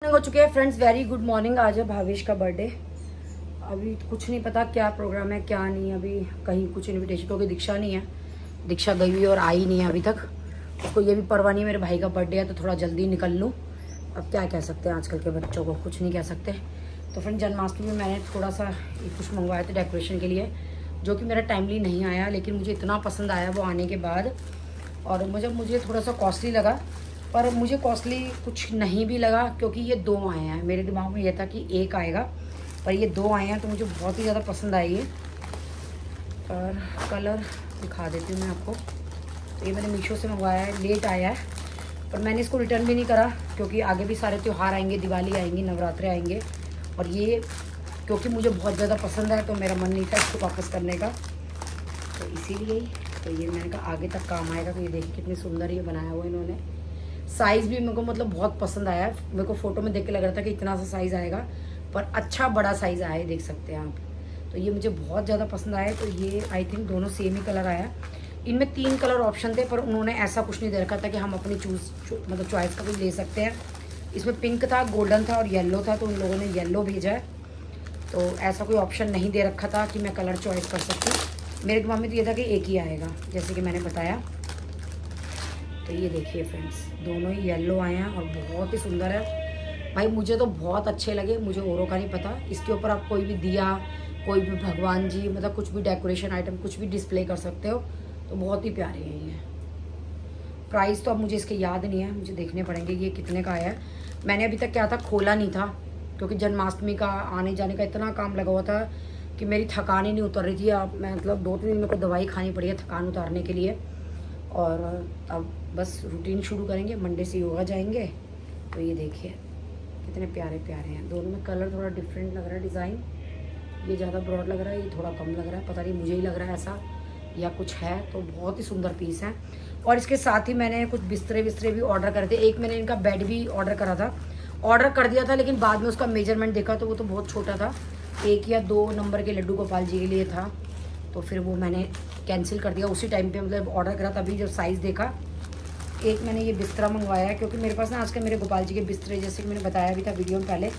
हो चुके हैं फ्रेंड्स। Very good morning. आज है भावेश का बर्थडे। अभी कुछ नहीं पता क्या प्रोग्राम है क्या नहीं। अभी कहीं कुछ इनविटेशन तो दीक्षा नहीं है, दीक्षा गई हुई और आई नहीं है अभी तक। उसको ये भी परवाह नहीं, मेरे भाई का बर्थडे है तो थोड़ा जल्दी निकल लूँ। अब क्या कह सकते हैं, आजकल के बच्चों को कुछ नहीं कह सकते। तो फ्रेंड जन्माष्टमी में मैंने थोड़ा सा कुछ मंगवाया था डेकोरेशन के लिए, जो कि मेरा टाइमली नहीं आया, लेकिन मुझे इतना पसंद आया वो आने के बाद। और मुझे थोड़ा सा कॉस्टली लगा, पर मुझे कॉस्टली कुछ नहीं भी लगा, क्योंकि ये दो आए हैं। मेरे दिमाग में ये था कि एक आएगा, पर ये दो आए हैं तो मुझे बहुत ही ज़्यादा पसंद आई है। और कलर दिखा देती हूँ मैं आपको। तो ये मैंने मीशो से मंगवाया है, लेट आया है, पर मैंने इसको रिटर्न भी नहीं करा, क्योंकि आगे भी सारे त्यौहार आएंगे, दिवाली आएंगी, नवरात्रे आएंगे, और ये क्योंकि मुझे बहुत ज़्यादा पसंद है तो मेरा मन नहीं था इसको वापस करने का, तो इसीलिए तो ये मैंने कहा आगे तक काम आएगा। तो ये देखिए कितनी सुंदर ये बनाया हुआ इन्होंने। साइज़ भी मेरे को मतलब बहुत पसंद आया है। मेरे को फ़ोटो में देख के लग रहा था कि इतना सा साइज़ आएगा, पर अच्छा बड़ा साइज़ आया है, देख सकते हैं आप। तो ये मुझे बहुत ज़्यादा पसंद आया। तो ये आई थिंक दोनों सेम ही कलर आया। इनमें 3 कलर ऑप्शन थे, पर उन्होंने ऐसा कुछ नहीं दे रखा था कि हम अपनी मतलब चॉइस का भी ले सकते हैं। इसमें पिंक था, गोल्डन था और येलो था, तो उन लोगों ने येलो भेजा है। तो ऐसा कोई ऑप्शन नहीं दे रखा था कि मैं कलर चॉइस कर सकती। मेरे दिमाग में तो ये था कि एक ही आएगा, जैसे कि मैंने बताया। तो ये देखिए फ्रेंड्स, दोनों ही येलो आए हैं और बहुत ही सुंदर है। भाई मुझे तो बहुत अच्छे लगे, मुझे औरों का नहीं पता। इसके ऊपर आप कोई भी दिया, कोई भी भगवान जी, मतलब कुछ भी डेकोरेशन आइटम कुछ भी डिस्प्ले कर सकते हो। तो बहुत ही प्यारे हैं ये। प्राइस तो अब मुझे इसके याद नहीं है, मुझे देखने पड़ेंगे ये कितने का आया है। मैंने अभी तक क्या था, खोला नहीं था, क्योंकि जन्माष्टमी का आने जाने का इतना काम लगा हुआ था कि मेरी थकान ही नहीं उतर रही थी। अब मैं मतलब 2-3 दिन मेरे को दवाई खानी पड़ी है थकान उतारने के लिए। और अब बस रूटीन शुरू करेंगे, मंडे से योगा जाएंगे। तो ये देखिए कितने प्यारे प्यारे हैं। दोनों में कलर थोड़ा डिफरेंट लग रहा है, डिज़ाइन ये ज़्यादा ब्रॉड लग रहा है, ये थोड़ा कम लग रहा है, पता नहीं मुझे ही लग रहा है ऐसा या कुछ है। तो बहुत ही सुंदर पीस है। और इसके साथ ही मैंने कुछ बिस्तरे भी ऑर्डर करे थे। एक मैंने इनका बेड भी ऑर्डर करा था, ऑर्डर कर दिया था, लेकिन बाद में उसका मेजरमेंट देखा तो वो तो बहुत छोटा था, 1 या 2 नंबर के लड्डू गोपाल जी के लिए था। तो फिर वो मैंने कैंसिल कर दिया उसी टाइम पे, मतलब ऑर्डर करा तभी जब साइज़ देखा। एक मैंने ये बिस्तरा मंगवाया है, क्योंकि मेरे पास ना आजकल मेरे गोपाल जी के बिस्तरे, जैसे कि मैंने बताया भी था वीडियो में पहले,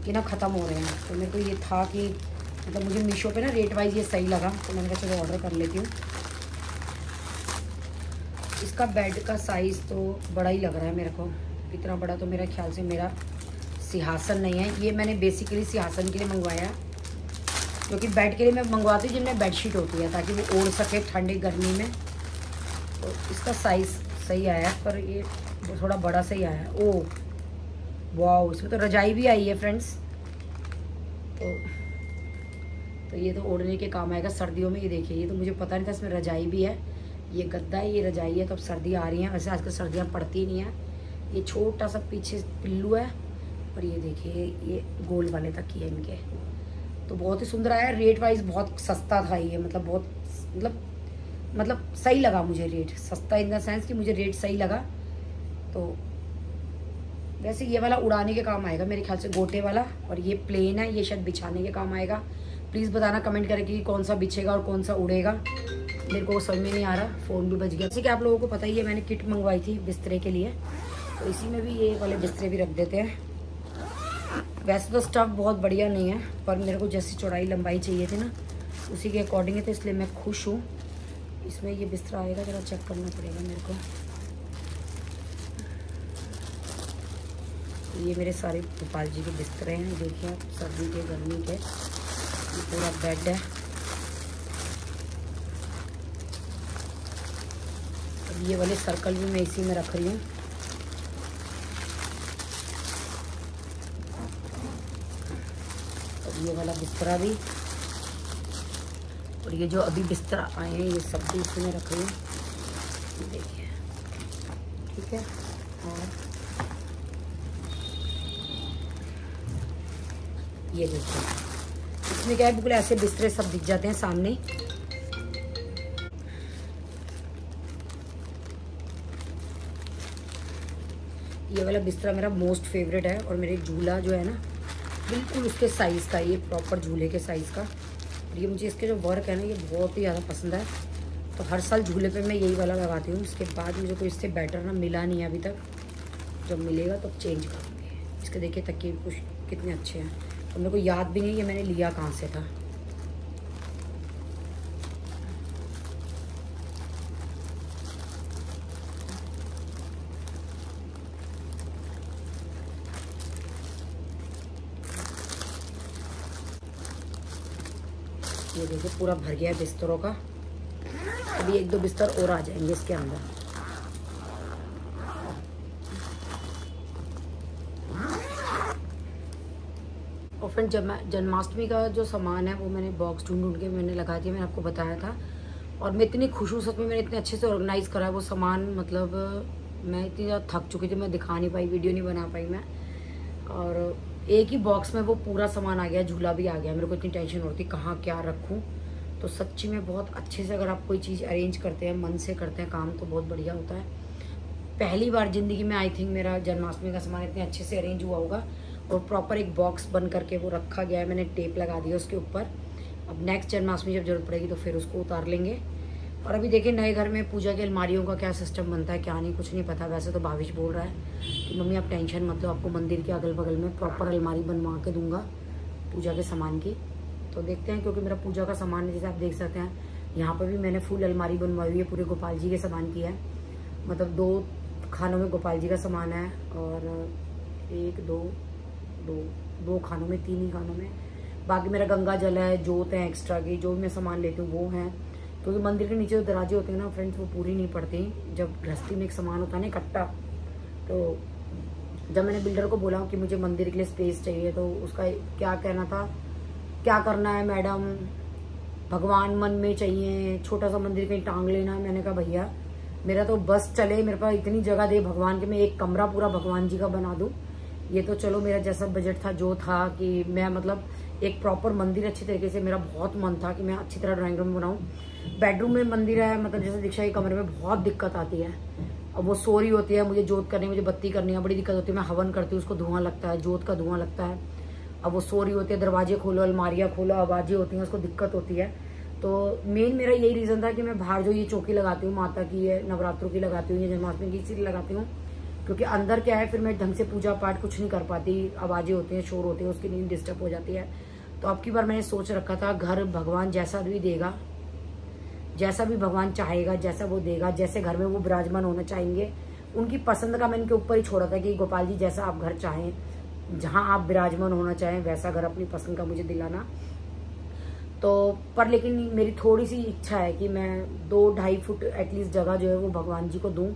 कि ना ख़त्म हो रहे हैं। तो मेरे को ये था कि मतलब मुझे मीशो पे ना रेट वाइज ये सही लगा, तो मैंने कहा चलो ऑर्डर कर लेती हूँ। इसका बेड का साइज़ तो बड़ा ही लग रहा है मेरे को, इतना बड़ा तो मेरा ख्याल से मेरा सिंहासन नहीं है। ये मैंने बेसिकली सिंहासन के लिए मंगवाया, क्योंकि बेड के लिए मैं मंगवाती हूँ जिनमें बेडशीट होती है, ताकि वो ओढ़ सके ठंडी गर्मी में। तो इसका साइज़ सही आया है, पर ये थोड़ा बड़ा सही आया है। ओह वाह, इसमें तो रजाई भी आई है फ्रेंड्स। तो ये तो ओढ़ने के काम आएगा सर्दियों में। ये देखिए, ये तो मुझे पता नहीं था इसमें रजाई भी है। ये गद्दा है, ये रजाई है। तो अब सर्दी आ रही हैं, वैसे आजकल सर्दियाँ पड़ती नहीं हैं। ये छोटा सा पीछे पिल्लू है, और ये देखिए ये गोल वाले तक ही है इनके। तो बहुत ही सुंदर आया। रेट वाइज बहुत सस्ता था ये, मतलब बहुत मतलब सही लगा मुझे रेट। सस्ता इन द सेंस कि मुझे रेट सही लगा। तो वैसे ये वाला उड़ाने के काम आएगा मेरे ख्याल से, गोटे वाला, और ये प्लेन है, ये शायद बिछाने के काम आएगा। प्लीज़ बताना कमेंट करके कि कौन सा बिछेगा और कौन सा उड़ेगा। मेरे को समझ में नहीं आ रहा। फ़ोन भी बज गया। जैसे कि आप लोगों को पता ही है, मैंने किट मंगवाई थी बिस्तरे के लिए, तो इसी में भी ये वाले बिस्तरे भी रख देते हैं। वैसे तो स्टफ़ बहुत बढ़िया नहीं है, पर मेरे को जैसी चौड़ाई लंबाई चाहिए थी ना, उसी के अकॉर्डिंग है, तो इसलिए मैं खुश हूँ। इसमें ये बिस्तरा आएगा, ज़रा चेक करना पड़ेगा मेरे को। ये मेरे सारे गोपाल जी के बिस्तरे हैं, देखिए आप, सर्दी के गर्मी के। ये पूरा बेड है। अब ये वाले सर्कल भी मैं इसी में रख रही हूँ। अब ये वाला बिस्तरा भी, और ये जो अभी बिस्तर आए हैं ये सब भी इसी में रख रही हूँ, देखिए, ठीक है। और ये देखिए, इसमें क्या है, बिल्कुल ऐसे बिस्तरे सब दिख जाते हैं सामने। ये वाला बिस्तरा मेरा मोस्ट फेवरेट है, और मेरे झूला जो है ना बिल्कुल उसके साइज़ का, ये प्रॉपर झूले के साइज़ का। और ये मुझे इसके जो वर्क है ना, ये बहुत ही ज़्यादा पसंद है। तो हर साल झूले पे मैं यही वाला लगाती हूँ। उसके बाद मुझे कोई इससे बेटर ना मिला नहीं है अभी तक। जब मिलेगा तो चेंज करूँगी। इसके देखिए तकिए भी कुछ कितने अच्छे हैं, तो मेरे को याद भी नहीं ये मैंने लिया कहाँ से था। ये देखिए पूरा भर गया है बिस्तरों का। अभी 1-2 बिस्तर और आ जाएंगे इसके अंदर। और फ्रेंड जन्माष्टमी का जो सामान है वो मैंने बॉक्स ढूंढ के मैंने लगा दिया, मैंने आपको बताया था। और मैं इतनी खुश हूँ सच में, मैंने इतने अच्छे से ऑर्गेनाइज करा है वो सामान। मतलब मैं इतनी ज़्यादा थक चुकी थी, मैं दिखा नहीं पाई, वीडियो नहीं बना पाई मैं। और एक ही बॉक्स में वो पूरा सामान आ गया, झूला भी आ गया। मेरे को इतनी टेंशन होती कहाँ क्या रखूँ। तो सच्ची में बहुत अच्छे से अगर आप कोई चीज़ अरेंज करते हैं, मन से करते हैं काम, तो बहुत बढ़िया होता है। पहली बार ज़िंदगी में आई थिंक मेरा जन्माष्टमी का सामान इतने अच्छे से अरेंज हुआ होगा। और प्रॉपर एक बॉक्स बन करके वो रखा गया है, मैंने टेप लगा दिया उसके ऊपर। अब नेक्स्ट जन्माष्टमी जब जरूरत पड़ेगी तो फिर उसको उतार लेंगे। और अभी देखिए नए घर में पूजा की अलमारियों का क्या सिस्टम बनता है क्या नहीं, कुछ नहीं पता। वैसे तो भाविश बोल रहा है कि मम्मी आप टेंशन मत लो, आपको मंदिर के अगल बगल में प्रॉपर अलमारी बनवा के दूंगा पूजा के सामान की। तो देखते हैं, क्योंकि मेरा पूजा का सामान जैसे आप देख सकते हैं यहाँ पर भी मैंने फुल अलमारी बनवाई हुई है, पूरे गोपाल जी के सामान की है। मतलब 2 खानों में गोपाल जी का सामान है, और 2 खानों में, 3 ही खानों में। बाकी मेरा गंगा जल है, जोत है एक्स्ट्रा की, जो भी मैं सामान लेती हूँ वो है। क्योंकि मंदिर के नीचे जो दराजे होते हैं ना फ्रेंड्स, वो पूरी नहीं पड़ती। जब गृहस्थी में एक सामान होता है ना इकट्ठा, तो जब मैंने बिल्डर को बोला कि मुझे मंदिर के लिए स्पेस चाहिए, तो उसका क्या कहना था, क्या करना है मैडम, भगवान मन में चाहिए, छोटा सा मंदिर कहीं टांग लेना। मैंने कहा भैया मेरा तो बस चले, मेरे पास इतनी जगह दे भगवान के, मैं एक कमरा पूरा भगवान जी का बना दूं। ये तो चलो मेरा जैसा बजट था जो था कि मैं मतलब एक प्रॉपर मंदिर अच्छी तरीके से, मेरा बहुत मन था कि मैं अच्छी तरह ड्राइंग रूम बनाऊं। बेडरूम में मंदिर है, मतलब जैसे दीक्षा के कमरे में बहुत दिक्कत आती है। अब वो सो रही होती है, मुझे जोत करनी, मुझे बत्ती करनी है, बड़ी दिक्कत होती है। मैं हवन करती हूँ, उसको धुआं लगता है, जोत का धुआं लगता है। अब वो सो रही होती है, दरवाजे खोलो, अलमारियाँ खोलो, आवाजें होती हैं, उसको दिक्कत होती है। तो मेन मेरा यही रीजन था कि मैं बाहर जो ये चौकी लगाती हूँ माता की है, नवरात्रों की लगाती हूँ, ये जन्माष्टमी की इसीलिए लगाती हूँ क्योंकि अंदर क्या है, फिर मैं ढंग से पूजा पाठ कुछ नहीं कर पाती, आवाजें होती हैं, शोर होते हैं, उसकी नींद डिस्टर्ब हो जाती है। तो अब की बार मैंने सोच रखा था घर भगवान जैसा भी देगा, जैसा भी भगवान चाहेगा, जैसा वो देगा, जैसे घर में वो विराजमान होना चाहेंगे, उनकी पसंद का मैंने उनके ऊपर ही छोड़ा था कि गोपाल जी जैसा आप घर चाहें, जहां आप विराजमान होना चाहें, वैसा घर अपनी पसंद का मुझे दिलाना। तो पर लेकिन मेरी थोड़ी सी इच्छा है कि मैं 2-2.5 फुट एटलीस्ट जगह जो है वो भगवान जी को दूं।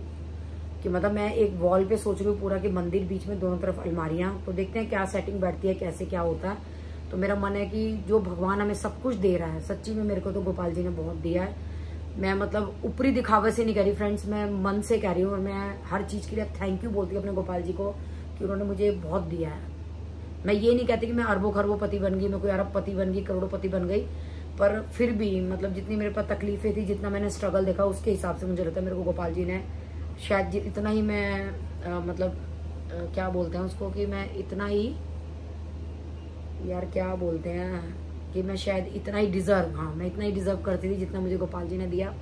कि मतलब मैं एक वॉल पे सोच रही हूँ पूरा कि मंदिर, बीच में दोनों तरफ अलमारियां। तो देखते हैं क्या सेटिंग बैठती है, कैसे क्या होता है। तो मेरा मन है कि जो भगवान हमें सब कुछ दे रहा है, सच्ची में मेरे को तो गोपाल जी ने बहुत दिया है। मैं मतलब ऊपरी दिखावे से नहीं कह रही फ्रेंड्स, मैं मन से कह रही हूँ। और मैं हर चीज के लिए थैंक यू बोलती हूँ अपने गोपाल जी को कि उन्होंने मुझे बहुत दिया है। मैं ये नहीं कहती कि मैं अरबों खरबों बन गई, मैं कोई अरबपति बन गई, करोड़ोंपति बन गई, पर फिर भी मतलब जितनी मेरे पास तकलीफें थी, जितना मैंने स्ट्रगल देखा, उसके हिसाब से मुझे लगता है मेरे को गोपाल जी ने शायद इतना ही मैं क्या बोलते हैं उसको, कि मैं इतना ही यार क्या बोलते हैं कि मैं शायद इतना ही डिजर्व, हाँ मैं इतना ही डिजर्व करती थी जितना मुझे गोपाल जी ने दिया।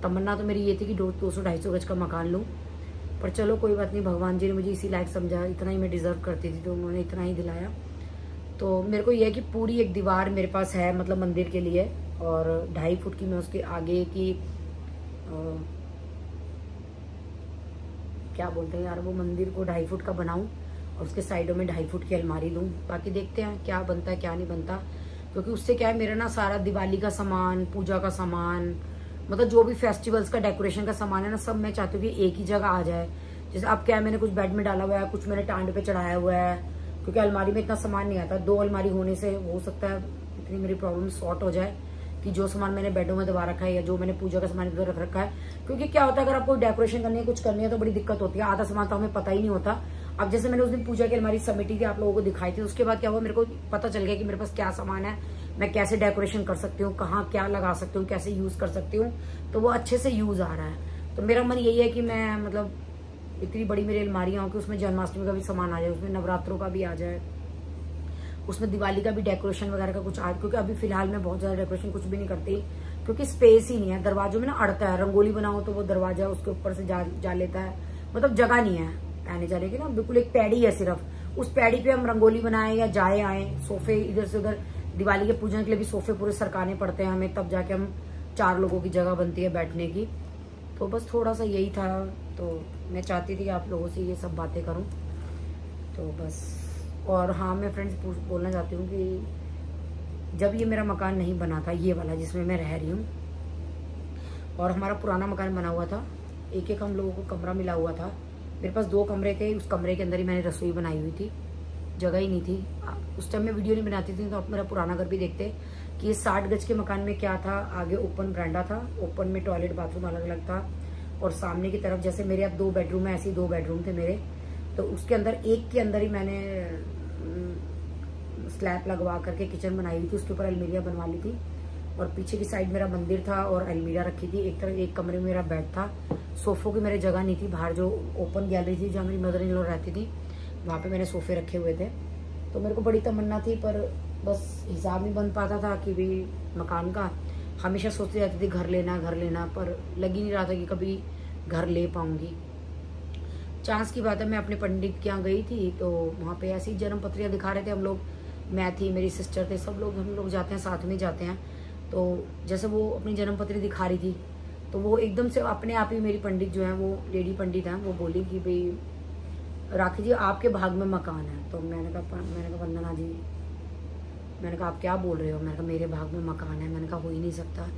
तमन्ना तो मेरी ये थी कि 200-250 गज का मकान लूँ, पर चलो कोई बात नहीं, भगवान जी ने मुझे इसी लायक समझा, इतना ही मैं डिजर्व करती थी तो उन्होंने इतना ही दिलाया। तो मेरे को यह है कि पूरी एक दीवार मेरे पास है मतलब मंदिर के लिए, और 2.5 फुट की मैं उसके आगे की क्या बोलते हैं यार, वो मंदिर को 2.5 फुट का बनाऊं और उसके साइडों में 2.5 फुट की अलमारी दूं। बाकी देखते हैं क्या बनता है क्या नहीं बनता, क्योंकि उससे क्या है, मेरा ना सारा दिवाली का सामान, पूजा का सामान, मतलब जो भी फेस्टिवल्स का डेकोरेशन का सामान है ना, सब मैं चाहती हूँ कि एक ही जगह आ जाए। जैसे अब क्या है, मैंने कुछ बेड में डाला हुआ है, कुछ मैंने टांड पे चढ़ाया हुआ है, क्योंकि अलमारी में इतना सामान नहीं आता। 2 अलमारी होने से हो सकता है इतनी मेरी प्रॉब्लम सॉर्ट हो जाए कि जो सामान मैंने बेडों में दबा रखा है या जो मैंने पूजा का सामान इधर रख रखा है। क्योंकि क्या होता है, अगर आपको डेकोरेशन करनी है, कुछ करनी है, तो बड़ी दिक्कत होती है, आधा सामान तो हमें पता ही नहीं होता। अब जैसे मैंने उस दिन पूजा की अलमारी समेटी थी, आप लोगों को दिखाई थी, उसके बाद क्या हुआ, मेरे को पता चल गया कि मेरे पास क्या सामान है, मैं कैसे डेकोरेशन कर सकती हूँ, कहाँ क्या लगा सकती हूँ, कैसे यूज कर सकती हूँ, तो वो अच्छे से यूज आ रहा है। तो मेरा मन यही है कि मैं मतलब इतनी बड़ी मेरी अलमारियां हो कि उसमें जन्माष्टमी का भी सामान आ जाए, उसमें नवरात्रों का भी आ जाए, उसमें दिवाली का भी डेकोरेशन वगैरह का कुछ आ, क्योंकि अभी फिलहाल मैं बहुत ज्यादा डेकोरेशन कुछ भी नहीं करती, क्योंकि स्पेस ही नहीं है। दरवाजों में ना अड़ता है, रंगोली बनाओ तो वो दरवाजा उसके ऊपर से जा लेता है, मतलब जगह नहीं है आने जाने की ना, बिल्कुल एक पैड़ी है सिर्फ, उस पैड़ी पे हम रंगोली बनाए या जाए आए, सोफे इधर से उधर, दिवाली के पूजन के लिए भी सोफे पूरे सरकाने पड़ते हैं हमें, तब जाके हम 4 लोगों की जगह बनती है बैठने की। तो बस थोड़ा सा यही था, तो मैं चाहती थी कि आप लोगों से ये सब बातें करूं, तो बस। और हाँ, मैं फ्रेंड्स बोलना चाहती हूँ कि जब ये मेरा मकान नहीं बना था, ये वाला जिसमें मैं रह रही हूँ, और हमारा पुराना मकान बना हुआ था, एक एक हम लोगों को कमरा मिला हुआ था, मेरे पास 2 कमरे थे, उस कमरे के अंदर ही मैंने रसोई बनाई हुई थी, जगह ही नहीं थी। उस टाइम मैं वीडियो नहीं बनाती थी, तो आप मेरा पुराना घर भी देखते कि ये 60 गज के मकान में क्या था। आगे ओपन बरांडा था, ओपन में टॉयलेट बाथरूम अलग अलग था, और सामने की तरफ जैसे मेरे अब 2 बेडरूम है, ऐसे ही 2 बेडरूम थे मेरे, तो उसके अंदर एक के अंदर ही मैंने स्लैब लगवा करके किचन बनाई हुई थी, उसके ऊपर अलमीरिया बनवा ली थी, और पीछे की साइड मेरा मंदिर था और अलमीरा रखी थी। एक तरफ एक कमरे में मेरा बेड था, सोफों की मेरी जगह नहीं थी, बाहर जो ओपन गैलरी थी जहाँ मेरी मदर इन लॉ रहती थी, वहाँ पे मैंने सोफे रखे हुए थे। तो मेरे को बड़ी तमन्ना थी, पर बस हिसाब नहीं बन पाता था कि भाई मकान का। हमेशा सोचती रहती थी घर लेना, पर लग ही नहीं रहा था कि कभी घर ले पाऊंगी। चांस की बात है, मैं अपने पंडित के यहाँ गई थी, तो वहाँ पे ऐसी जन्म पत्रियाँ दिखा रहे थे हम लोग, मैं थी, मेरी सिस्टर थे, सब लोग, हम लोग जाते हैं साथ में जाते हैं। तो जैसे वो अपनी जन्म पत्री दिखा रही थी, तो वो एकदम से अपने आप ही मेरी पंडित जो है, वो लेडी पंडित हैं, वो बोली कि भाई राखी जी आपके भाग में मकान है। तो मैंने कहा वंदना जी, मैंने कहा आप क्या बोल रहे हो? मैंने कहा मेरे भाग में मकान है। मैंने कहा हो ही नहीं सकता।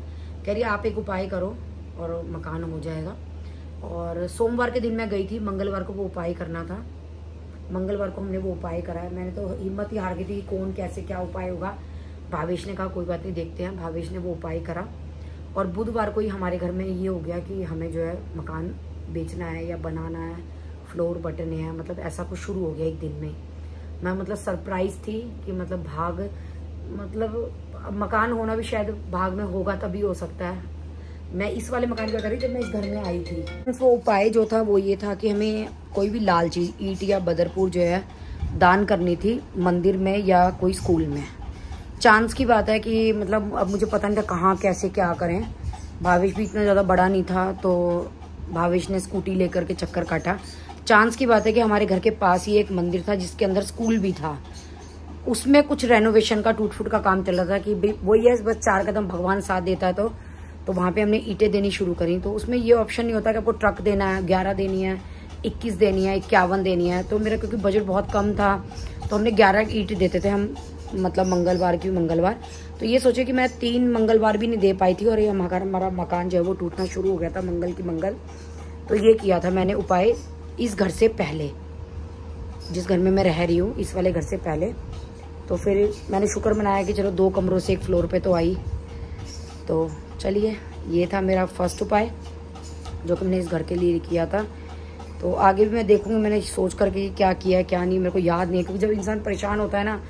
कह रही आप एक उपाय करो और मकान हो जाएगा। और सोमवार के दिन मैं गई थी, मंगलवार को वो उपाय करना था, मंगलवार को हमने वो उपाय कराया। मैंने तो हिम्मत ही हार गई थी, कौन कैसे क्या उपाय होगा। भावेश ने कहा कोई बात नहीं, देखते हैं। भावेश ने वो उपाय करा, और बुधवार को ही हमारे घर में ये हो गया कि हमें जो है मकान बेचना है या बनाना है, फ्लोर बटन है, मतलब ऐसा कुछ शुरू हो गया एक दिन में। मैं मतलब सरप्राइज थी कि मतलब भाग, मतलब मकान होना भी शायद भाग में होगा तभी हो सकता है। मैं इस वाले मकान की बात कर रही जब मैं इस घर में आई थी। वो उपाय जो था वो ये था कि हमें कोई भी लाल चीज, ईंट या बदरपुर जो है दान करनी थी मंदिर में या कोई स्कूल में। चांस की बात है कि मतलब अब मुझे पता नहीं था कहाँ कैसे क्या करें। भावेश भी इतना ज़्यादा बड़ा नहीं था, तो भावेश ने स्कूटी लेकर के चक्कर काटा। चांस की बात है कि हमारे घर के पास ही एक मंदिर था जिसके अंदर स्कूल भी था, उसमें कुछ रेनोवेशन का टूट फूट का काम चल रहा था कि वही है बस 4 कदम भगवान साथ देता है। तो वहाँ पे हमने ईंटें देनी शुरू करी। तो उसमें ये ऑप्शन नहीं होता कि आपको ट्रक देना है, 11 देनी है, 21 देनी है, 51 देनी है। तो मेरा क्योंकि बजट बहुत कम था, तो हमने 11 ईंट देते थे हम, मतलब मंगलवार की मंगलवार। तो ये सोचे कि मैं 3 मंगलवार भी नहीं दे पाई थी, और ये हमारा मकान जो है वो टूटना शुरू हो गया था मंगल की मंगल। तो ये किया था मैंने उपाय इस घर से पहले, जिस घर में मैं रह रही हूँ, इस वाले घर से पहले। तो फिर मैंने शुक्र मनाया कि चलो 2 कमरों से 1 फ्लोर पे तो आई। तो चलिए, ये था मेरा फर्स्ट उपाय जो कि मैंने इस घर के लिए किया था। तो आगे भी मैं देखूंगी, मैंने सोच करके क्या किया क्या नहीं मेरे को याद नहीं है, क्योंकि जब इंसान परेशान होता है ना,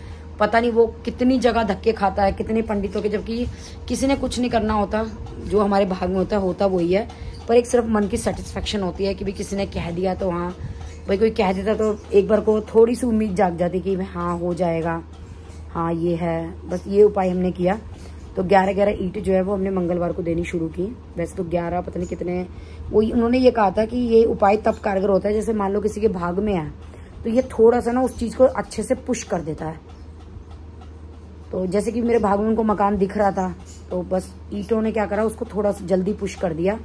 पता नहीं वो कितनी जगह धक्के खाता है, कितने पंडितों के, जबकि किसी ने कुछ नहीं करना होता, जो हमारे भाग में होता वही है। पर एक सिर्फ मन की सेटिस्फेक्शन होती है कि भाई किसी ने कह दिया तो हाँ भाई, कोई कह देता तो एक बार को थोड़ी सी उम्मीद जाग जाती कि हाँ हो जाएगा, हाँ ये है। बस ये उपाय हमने किया। तो 11 ईंट जो है वो हमने मंगलवार को देनी शुरू की। वैसे तो 11 पता नहीं कितने, वो उन्होंने ये कहा था कि ये उपाय तब कारगर होता है जैसे मान लो किसी के भाग में है, तो ये थोड़ा सा ना उस चीज को अच्छे से पुश कर देता है। तो जैसे कि मेरे भाग में उनको मकान दिख रहा था, तो बस ईंटों ने क्या करा, उसको थोड़ा सा जल्दी पुश कर दिया,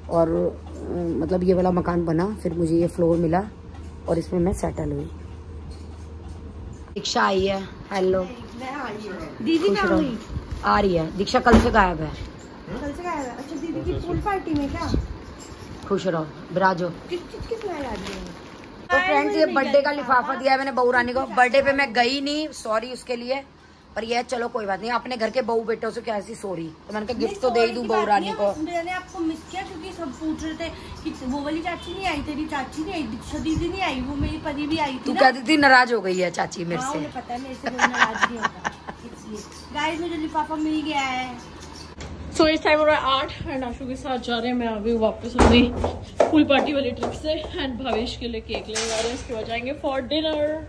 और मतलब ये वाला मकान बना। फिर मुझे ये फ्लोर मिला और इसमें मैं सेटल हुई। दीक्षा आई है, हेलो दीदी कहाँ हुई? आ रही है दीक्षा, कल से गायब है। कल से गायब है? अच्छा, दीदी की पूल पार्टी में क्या? खुश रहो, बिराजो। किस लाए आज? तो फ्रेंड्स, ये बर्थडे का लिफाफा दिया है मैंने बहू रानी को। बर्थडे पे मैं गई नहीं, सॉरी उसके लिए, पर यह चलो कोई बात नहीं, अपने घर के बहू बेटों से क्या ऐसी सॉरी। तो मैंने कहा गिफ्ट तो दे ही दूं बहू रानी को। मैंने आपको मिस किया क्योंकि सब पूछ रहे थे कि वो वाली चाची नहीं आई, तेरी चाची नहीं आई, दीक्षा दीदी नहीं आई, वो मेरी परी भी आई थी। तू कहती थी नाराज हो गई है चाची मेरे से। पता है मेरे से नाराज नहीं होता, इसलिए गाइस मुझे लिफाफा मिल गया है। सो इस टाइम हो रहा है 8 एंड आशु के साथ जा रहे हैं। मैं अभी वापस अपनी पूल पार्टी वाली ट्रिप से, एंड भावेश के लिए केक ले जा रहे हैं, इसके बाद जाएंगे फॉर डिनर।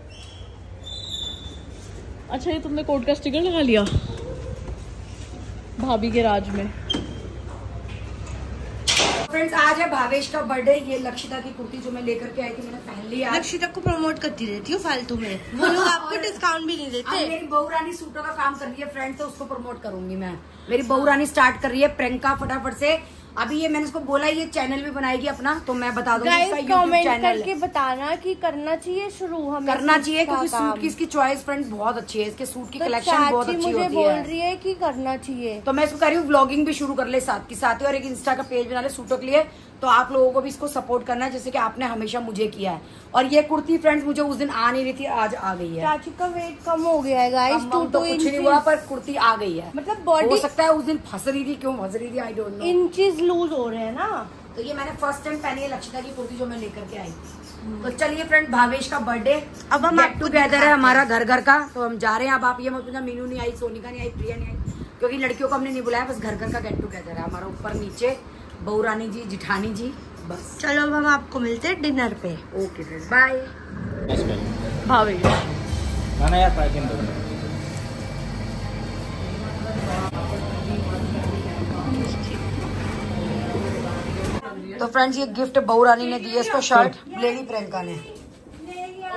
अच्छा, ये तुमने कोट का स्टिकर लगा लिया भाभी के राज में। फ्रेंड्स आज है भावेश का बर्थडे। ये लक्षिता की कुर्ती जो मैं लेकर के आई थी मैंने पहन ली। लक्षिता को प्रमोट करती रहती हूँ फालतू में, वो लोग आपको डिस्काउंट भी नहीं देते। मेरी बहू रानी सूटों का काम कर रही है फ्रेंड्स, तो उसको प्रमोट करूंगी मैं। मेरी बहू रानी स्टार्ट कर रही है प्रियंका फटाफट से। अभी ये मैंने इसको बोला ये चैनल भी बनाएगी अपना, तो मैं बता दूंगी इसका यूट्यूब चैनल करके बताना कि करना चाहिए शुरू, हमें करना चाहिए क्योंकि सूट की इसकी चॉइस फ्रेंड्स बहुत अच्छी है। इसके सूट की कलेक्शन बहुत अच्छी होती है। बोल रही है कि करना चाहिए, तो मैं इसको कह रही हूँ व्लॉगिंग भी शुरू कर ले साथ के साथ ही, और एक इंस्टा का पेज बना ले सूटों के लिए। तो आप लोगों को भी इसको सपोर्ट करना है जैसे कि आपने हमेशा मुझे किया है। और ये कुर्ती फ्रेंड्स मुझे उस दिन आ नहीं रही थी, आज आ गई है। चाची का वेट कम हो गया है गाइस, तो कुछ नहीं हुआ पर कुर्ती आ गई है। मतलब बॉडी हो सकता है उस दिन फंस रही थी, क्यों फंस रही थी I don't know. Inches loose हो रहे हैं ना। तो ये मैंने फर्स्ट टाइम पहनी है लक्षिता की कुर्ती जो मैं लेकर के आई। तो चलिए फ्रेंड भावेश का बर्थडे, अब हम गेट टुगेदर है हमारा घर घर का, तो हम जा रहे हैं। अब आप ये मत पूछना मीनू नहीं आई, सोनिका नहीं आई, प्रिया नहीं आई, क्योंकि लड़कियों को हमने नहीं बुलाया, बस घर घर का गेट टुगेदर है हमारा। ऊपर नीचे बहू रानी जी जिठानी जी बस। चलो अब हम आपको मिलते हैं डिनर पे। Okay friend bye. भावेश ना यार पैकिंग दो। तो फ्रेंड्स ये गिफ्ट बहू रानी ने दी है, इसको शर्ट लेडी प्रियंका ने।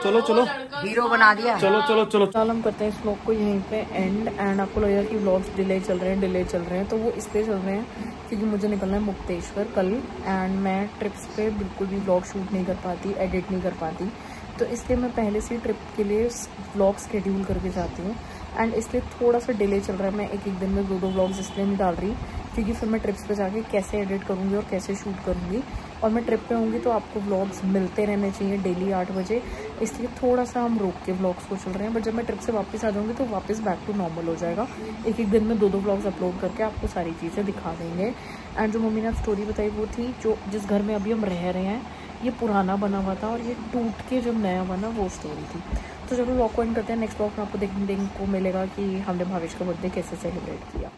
चलो चलो हीरो बना दिया। चलो चलो चलो फिलहाल हम करते हैं इस व्लॉग को यहीं पे एंड आपको लगेगा कि व्लॉग्स डिले चल रहे हैं तो वो इसलिए चल रहे हैं क्योंकि मुझे निकलना है मुक्तेश्वर कल, एंड मैं ट्रिप्स पे बिल्कुल भी व्लॉग शूट नहीं कर पाती, एडिट नहीं कर पाती, तो इसलिए मैं पहले से ट्रिप के लिए व्लॉग शेड्यूल करके जाती हूँ। एंड इसलिए थोड़ा सा डिले चल रहा है। मैं एक दिन में 2 व्लॉग्स इसलिए नहीं डाल रही क्योंकि फिर मैं ट्रिप्स पे जाके कैसे एडिट करूँगी और कैसे शूट करूँगी। और मैं ट्रिप पे होंगी तो आपको व्लॉग्स मिलते रहने चाहिए डेली 8 बजे, इसलिए थोड़ा सा हम रोक के व्लॉग्स को चल रहे हैं। बट जब मैं ट्रिप से वापस आ जाऊँगी तो वापस बैक टू नॉर्मल हो जाएगा। एक दिन में 2 व्लॉग्स अपलोड करके आपको सारी चीज़ें दिखा देंगे। एंड जो मम्मी ने स्टोरी बताई वो थी जो जिस घर में अभी हम रह रहे हैं ये पुराना बना हुआ था और ये टूट के जब नया बना वो स्टोरी थी। तो चलो व्लॉग को एंड करते हैं। नेक्स्ट व्लॉग में आपको देखने को मिलेगा कि हमने भावेश का बर्थडे कैसे सेलिब्रेट किया।